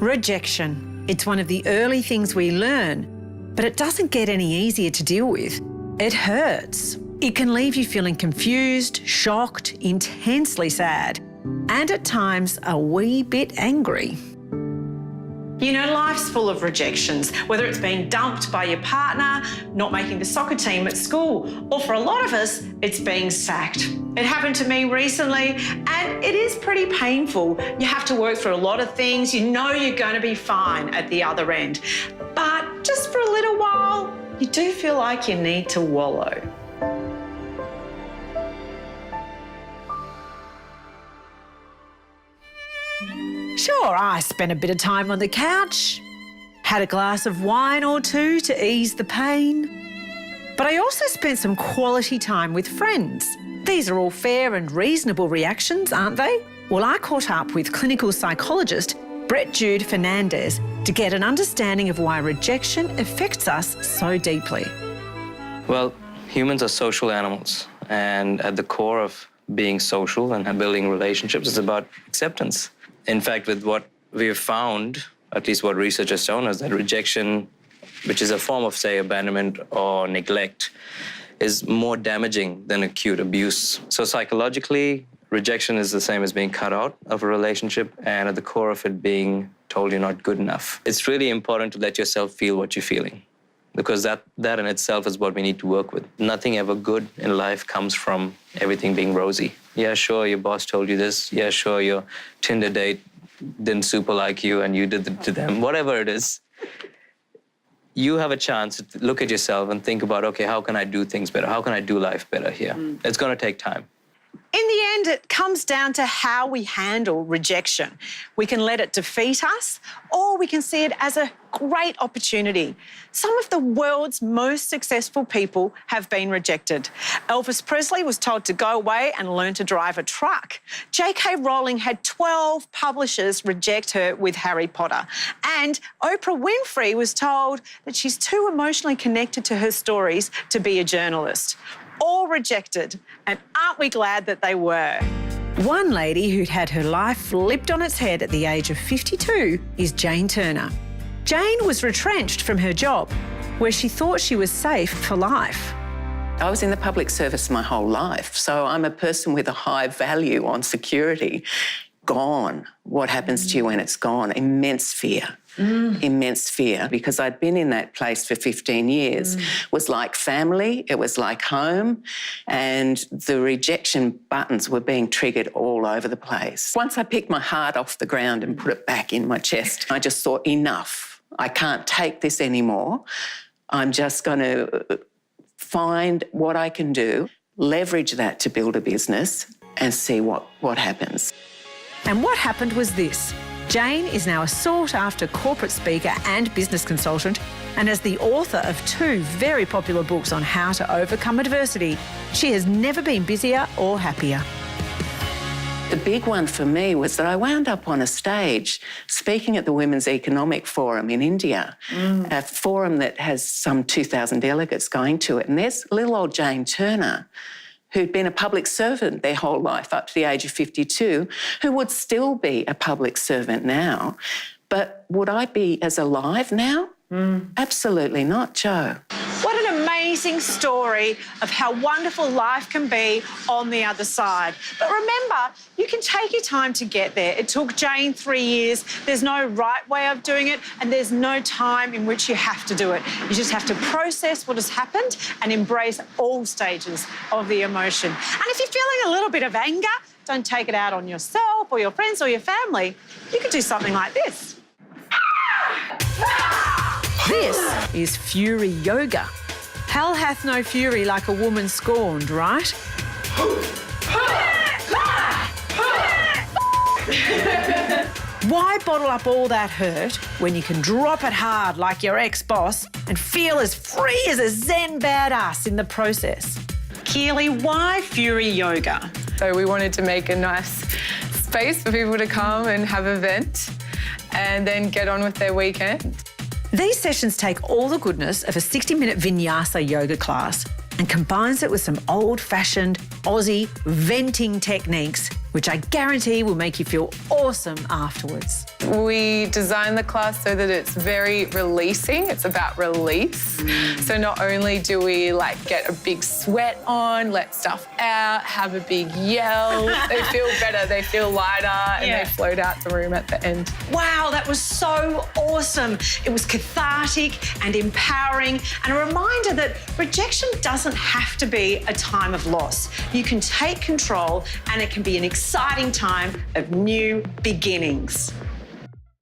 Rejection. It's one of the early things we learn, but it doesn't get any easier to deal with. It hurts. It can leave you feeling confused, shocked, intensely sad, and at times a wee bit angry. You know, life's full of rejections, whether it's being dumped by your partner, not making the soccer team at school, or for a lot of us, it's being sacked. It happened to me recently, and it is pretty painful. You have to work through a lot of things. You know you're going to be fine at the other end. But just for a little while, you do feel like you need to wallow. Sure, I spent a bit of time on the couch, had a glass of wine or two to ease the pain. But I also spent some quality time with friends. These are all fair and reasonable reactions, aren't they? Well, I caught up with clinical psychologist Brett Jude Fernandez to get an understanding of why rejection affects us so deeply. Well, humans are social animals, and at the core of being social and building relationships is about acceptance. In fact, with what we have found, at least what research has shown us, that rejection, which is a form of, say, abandonment or neglect, is more damaging than acute abuse. So psychologically, rejection is the same as being cut out of a relationship, and at the core of it being told you're not good enough. It's really important to let yourself feel what you're feeling, because that in itself is what we need to work with. Nothing ever good in life comes from everything being rosy. Yeah, sure, your boss told you this. Yeah, sure, your Tinder date didn't super like you and you did it to them. Whatever it is, you have a chance to look at yourself and think about, okay, how can I do things better? How can I do life better here? It's going to take time. In the end, it comes down to how we handle rejection. We can let it defeat us, or we can see it as a great opportunity. Some of the world's most successful people have been rejected. Elvis Presley was told to go away and learn to drive a truck. J.K. Rowling had 12 publishers reject her with Harry Potter. And Oprah Winfrey was told that she's too emotionally connected to her stories to be a journalist. All rejected, and aren't we glad that they were? One lady who'd had her life flipped on its head at the age of 52 is Jane Turner. Jane was retrenched from her job, where she thought she was safe for life. I was in the public service my whole life, so I'm a person with a high value on security. Gone. What happens to you when it's gone? Immense fear. Immense fear, because I'd been in that place for 15 years. It was like family, it was like home, and the rejection buttons were being triggered all over the place. Once I picked my heart off the ground and put it back in my chest, I just thought, enough. I can't take this anymore. I'm just going to find what I can do, leverage that to build a business and see what happens. And what happened was this. Jane is now a sought-after corporate speaker and business consultant, and as the author of 2 very popular books on how to overcome adversity, she has never been busier or happier. The big one for me was that I wound up on a stage speaking at the Women's Economic Forum in India, a forum that has some 2,000 delegates going to it, and there's little old Jane Turner, who'd been a public servant their whole life up to the age of 52, who would still be a public servant now. But would I be as alive now? Absolutely not, Jo. What an amazing story of how wonderful life can be on the other side. But remember, you can take your time to get there. It took Jane 3 years. There's no right way of doing it, and there's no time in which you have to do it. You just have to process what has happened and embrace all stages of the emotion. And if you're feeling a little bit of anger, don't take it out on yourself or your friends or your family. You could do something like this. This is Fury Yoga. Hell hath no fury like a woman scorned, right? Why bottle up all that hurt when you can drop it hard like your ex-boss and feel as free as a Zen badass in the process? Keely, why Fury Yoga? So we wanted to make a nice space for people to come and have a vent and then get on with their weekend. These sessions take all the goodness of a 60-minute vinyasa yoga class and combines it with some old-fashioned Aussie venting techniques which I guarantee will make you feel awesome afterwards. We designed the class so that it's very releasing. It's about release. So not only do we get a big sweat on, let stuff out, have a big yell, they feel better, they feel lighter, and they float out the room at the end. Wow, that was so awesome. It was cathartic and empowering, and a reminder that rejection doesn't have to be a time of loss. You can take control, and it can be an exciting time of new beginnings.